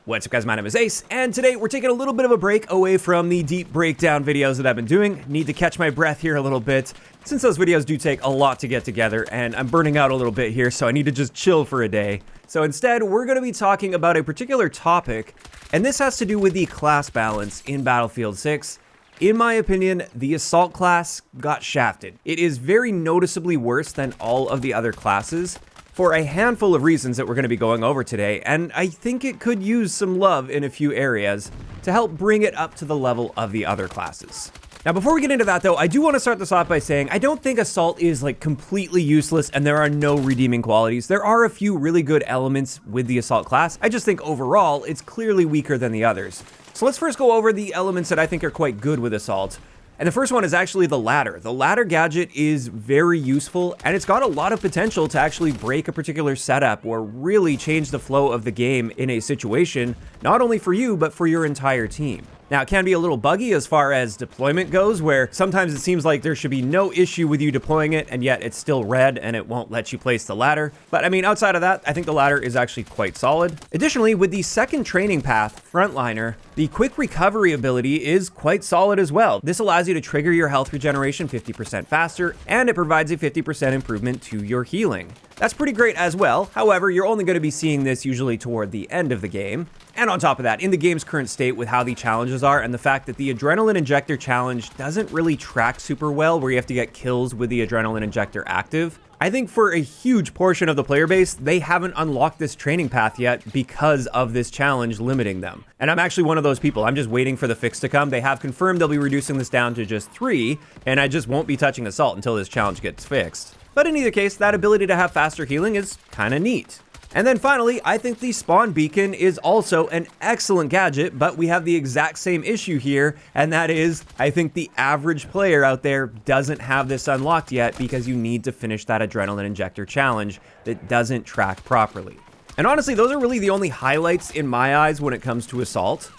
What's up guys, my name is Ace, and today we're taking a little bit of a break away from the deep breakdown videos that I've been doing. Need to catch my breath here a little bit, since those videos do take a lot to get together, and I'm burning out a little bit here, so I need to just chill for a day. So instead, we're going to be talking about a particular topic, and this has to do with the class balance in Battlefield 6. In my opinion, the Assault class got shafted. It is very noticeably worse than all of the other classes, for a handful of reasons that we're going to be going over today, and I think it could use some love in a few areas to help bring it up to the level of the other classes. Now, before we get into that though, I do want to start this off by saying I don't think Assault is like completely useless and there are no redeeming qualities. There are a few really good elements with the Assault class. I just think overall it's clearly weaker than the others. So let's first go over the elements that I think are quite good with Assault. And the first one is actually the ladder. The ladder gadget is very useful, and it's got a lot of potential to actually break a particular setup or really change the flow of the game in a situation, not only for you, but for your entire team. Now, it can be a little buggy as far as deployment goes, where sometimes it seems like there should be no issue with you deploying it, and yet it's still red and it won't let you place the ladder. But I mean, outside of that, I think the ladder is actually quite solid. Additionally, with the second training path, Frontliner, the quick recovery ability is quite solid as well. This allows you to trigger your health regeneration 50% faster, and it provides a 50% improvement to your healing. That's pretty great as well. However, you're only going to be seeing this usually toward the end of the game. And on top of that, in the game's current state with how the challenges are and the fact that the Adrenaline Injector challenge doesn't really track super well, where you have to get kills with the Adrenaline Injector active, I think for a huge portion of the player base, they haven't unlocked this training path yet because of this challenge limiting them. And I'm actually one of those people. I'm just waiting for the fix to come. They have confirmed they'll be reducing this down to just 3, and I just won't be touching Assault until this challenge gets fixed. But in either case, that ability to have faster healing is kind of neat. And then finally, I think the spawn beacon is also an excellent gadget, but we have the exact same issue here, and that is, I think the average player out there doesn't have this unlocked yet because you need to finish that Adrenaline Injector challenge that doesn't track properly. And honestly, those are really the only highlights in my eyes when it comes to Assault.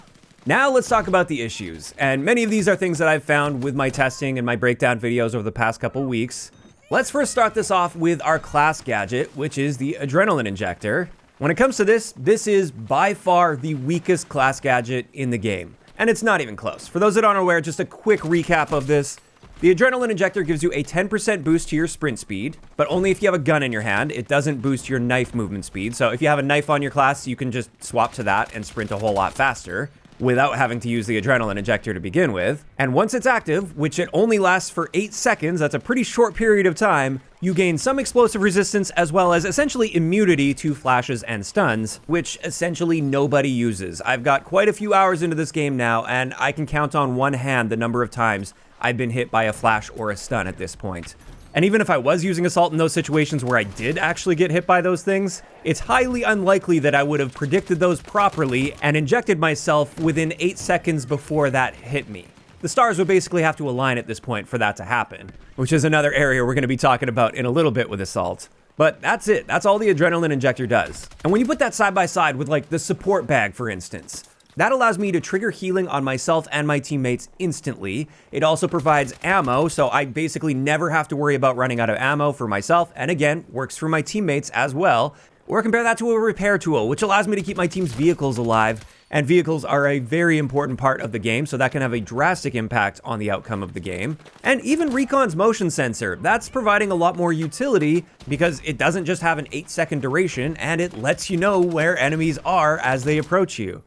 Now let's talk about the issues, and many of these are things that I've found with my testing and my breakdown videos over the past couple weeks. Let's first start this off with our class gadget, which is the Adrenaline Injector. When it comes to this is by far the weakest class gadget in the game, and it's not even close. For those that aren't aware, just a quick recap of this. The Adrenaline Injector gives you a 10% boost to your sprint speed, but only if you have a gun in your hand. It doesn't boost your knife movement speed, so if you have a knife on your class, you can just swap to that and sprint a whole lot faster without having to use the Adrenaline Injector to begin with. And once it's active, which it only lasts for 8 seconds, that's a pretty short period of time, you gain some explosive resistance as well as essentially immunity to flashes and stuns, which essentially nobody uses. I've got quite a few hours into this game now, and I can count on one hand the number of times I've been hit by a flash or a stun at this point. And even if I was using Assault in those situations where I did actually get hit by those things, it's highly unlikely that I would have predicted those properly and injected myself within 8 seconds before that hit me. The stars would basically have to align at this point for that to happen, which is another area we're going to be talking about in a little bit with Assault. But that's it. That's all the Adrenaline Injector does. And when you put that side by side with like the support bag, for instance, that allows me to trigger healing on myself and my teammates instantly. It also provides ammo, so I basically never have to worry about running out of ammo for myself, and again, works for my teammates as well. Or compare that to a repair tool, which allows me to keep my team's vehicles alive, and vehicles are a very important part of the game, so that can have a drastic impact on the outcome of the game. And even Recon's motion sensor, that's providing a lot more utility because it doesn't just have an 8-second duration, and it lets you know where enemies are as they approach you.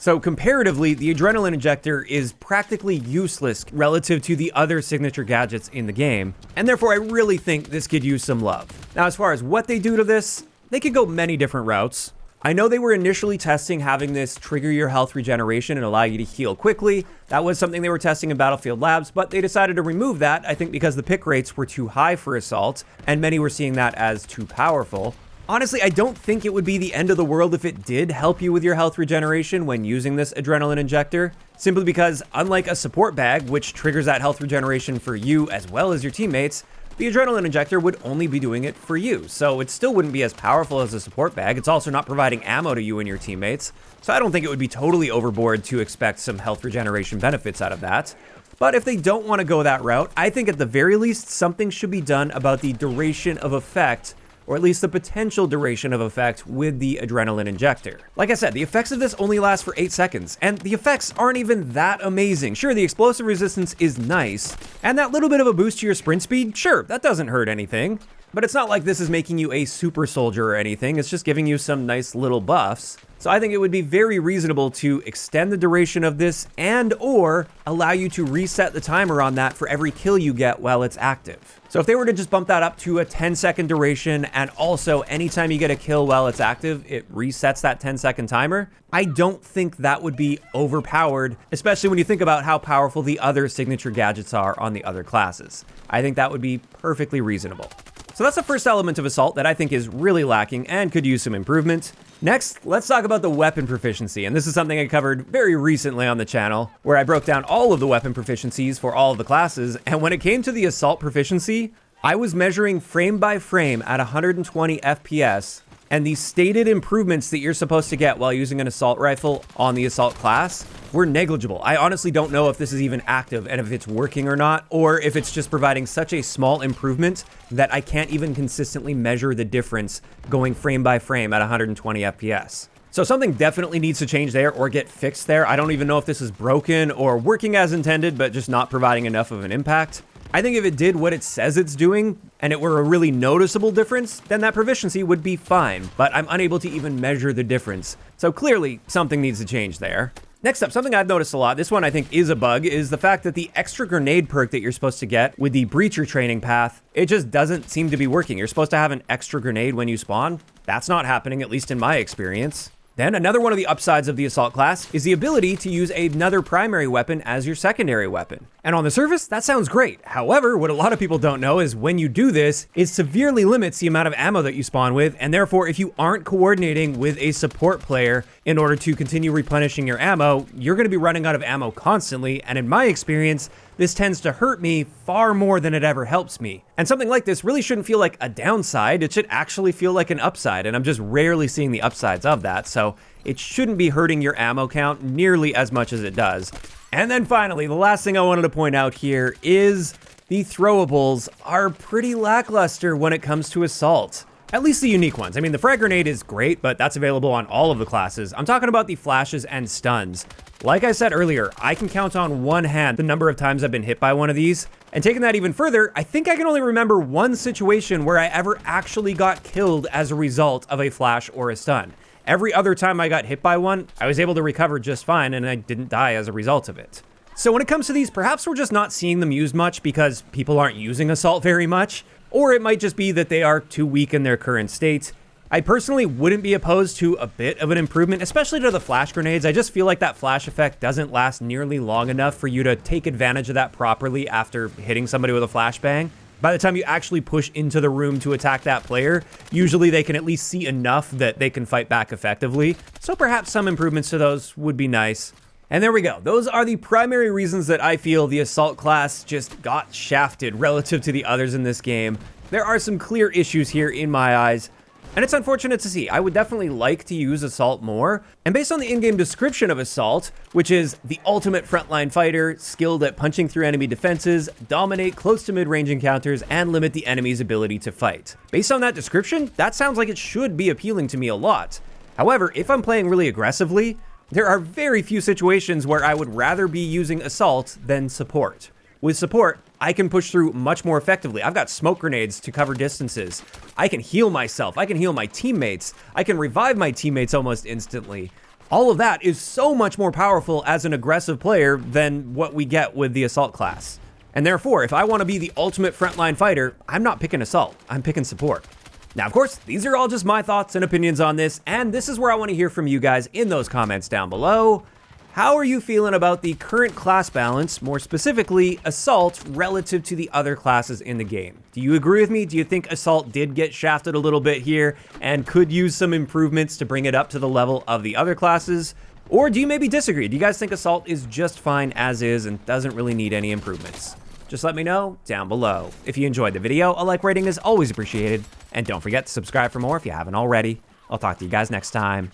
So comparatively, the Adrenaline Injector is practically useless relative to the other signature gadgets in the game, and therefore I really think this could use some love. Now, as far as what they do to this, they could go many different routes. I know they were initially testing having this trigger your health regeneration and allow you to heal quickly. That was something they were testing in Battlefield Labs, but they decided to remove that, I think because the pick rates were too high for Assault, and many were seeing that as too powerful. Honestly, I don't think it would be the end of the world if it did help you with your health regeneration when using this Adrenaline Injector, simply because unlike a support bag, which triggers that health regeneration for you as well as your teammates, the Adrenaline Injector would only be doing it for you, so it still wouldn't be as powerful as a support bag. It's also not providing ammo to you and your teammates, so I don't think it would be totally overboard to expect some health regeneration benefits out of that. But if they don't want to go that route, I think at the very least something should be done about the duration of effect or at least the potential duration of effect with the Adrenaline Injector. Like I said, the effects of this only last for 8 seconds, and the effects aren't even that amazing. Sure, the explosive resistance is nice, and that little bit of a boost to your sprint speed, sure, that doesn't hurt anything. But it's not like this is making you a super soldier or anything, it's just giving you some nice little buffs. So I think it would be very reasonable to extend the duration of this and or allow you to reset the timer on that for every kill you get while it's active. So if they were to just bump that up to a 10-second duration, and also anytime you get a kill while it's active, it resets that 10-second timer, I don't think that would be overpowered, especially when you think about how powerful the other signature gadgets are on the other classes. I think that would be perfectly reasonable. So that's the first element of Assault that I think is really lacking and could use some improvement. Next, let's talk about the weapon proficiency, and this is something I covered very recently on the channel, where I broke down all of the weapon proficiencies for all of the classes, and when it came to the Assault proficiency, I was measuring frame by frame at 120 FPS, and the stated improvements that you're supposed to get while using an assault rifle on the assault class were negligible. I honestly don't know if this is even active and if it's working or not, or if it's just providing such a small improvement that I can't even consistently measure the difference going frame by frame at 120 FPS. So something definitely needs to change there or get fixed there. I don't even know if this is broken or working as intended, but just not providing enough of an impact. I think if it did what it says it's doing, and it were a really noticeable difference, then that proficiency would be fine, but I'm unable to even measure the difference. So clearly, something needs to change there. Next up, something I've noticed a lot, this one I think is a bug, is the fact that the extra grenade perk that you're supposed to get with the Breacher training path, it just doesn't seem to be working. You're supposed to have an extra grenade when you spawn. That's not happening, at least in my experience. Then another one of the upsides of the Assault class is the ability to use another primary weapon as your secondary weapon. And on the surface, that sounds great. However, what a lot of people don't know is when you do this, it severely limits the amount of ammo that you spawn with, and therefore if you aren't coordinating with a support player in order to continue replenishing your ammo, you're going to be running out of ammo constantly, and in my experience, this tends to hurt me far more than it ever helps me. And something like this really shouldn't feel like a downside, it should actually feel like an upside, and I'm just rarely seeing the upsides of that, so it shouldn't be hurting your ammo count nearly as much as it does. And then finally, the last thing I wanted to point out here is the throwables are pretty lackluster when it comes to Assault. At least the unique ones. I mean, the frag grenade is great, but that's available on all of the classes. I'm talking about the flashes and stuns. Like I said earlier, I can count on one hand the number of times I've been hit by one of these. And taking that even further, I think I can only remember one situation where I ever actually got killed as a result of a flash or a stun. Every other time I got hit by one, I was able to recover just fine and I didn't die as a result of it. So when it comes to these, perhaps we're just not seeing them used much because people aren't using Assault very much, or it might just be that they are too weak in their current state. I personally wouldn't be opposed to a bit of an improvement, especially to the flash grenades. I just feel like that flash effect doesn't last nearly long enough for you to take advantage of that properly after hitting somebody with a flashbang. By the time you actually push into the room to attack that player, usually they can at least see enough that they can fight back effectively. So perhaps some improvements to those would be nice. And there we go. Those are the primary reasons that I feel the Assault class just got shafted relative to the others in this game. There are some clear issues here in my eyes, and it's unfortunate to see. I would definitely like to use Assault more, and based on the in-game description of Assault, which is the ultimate frontline fighter, skilled at punching through enemy defenses, dominate close to mid-range encounters, and limit the enemy's ability to fight. Based on that description, that sounds like it should be appealing to me a lot. However, if I'm playing really aggressively, there are very few situations where I would rather be using Assault than Support. With Support, I can push through much more effectively. I've got smoke grenades to cover distances. I can heal myself. I can heal my teammates. I can revive my teammates almost instantly. All of that is so much more powerful as an aggressive player than what we get with the Assault class. And therefore, if I want to be the ultimate frontline fighter, I'm not picking Assault. I'm picking Support. Now, of course, these are all just my thoughts and opinions on this, and this is where I want to hear from you guys in those comments down below. How are you feeling about the current class balance, more specifically Assault, relative to the other classes in the game? Do you agree with me? Do you think Assault did get shafted a little bit here and could use some improvements to bring it up to the level of the other classes? Or do you maybe disagree? Do you guys think Assault is just fine as is and doesn't really need any improvements? Just let me know down below. If you enjoyed the video, a like rating is always appreciated. And don't forget to subscribe for more if you haven't already. I'll talk to you guys next time.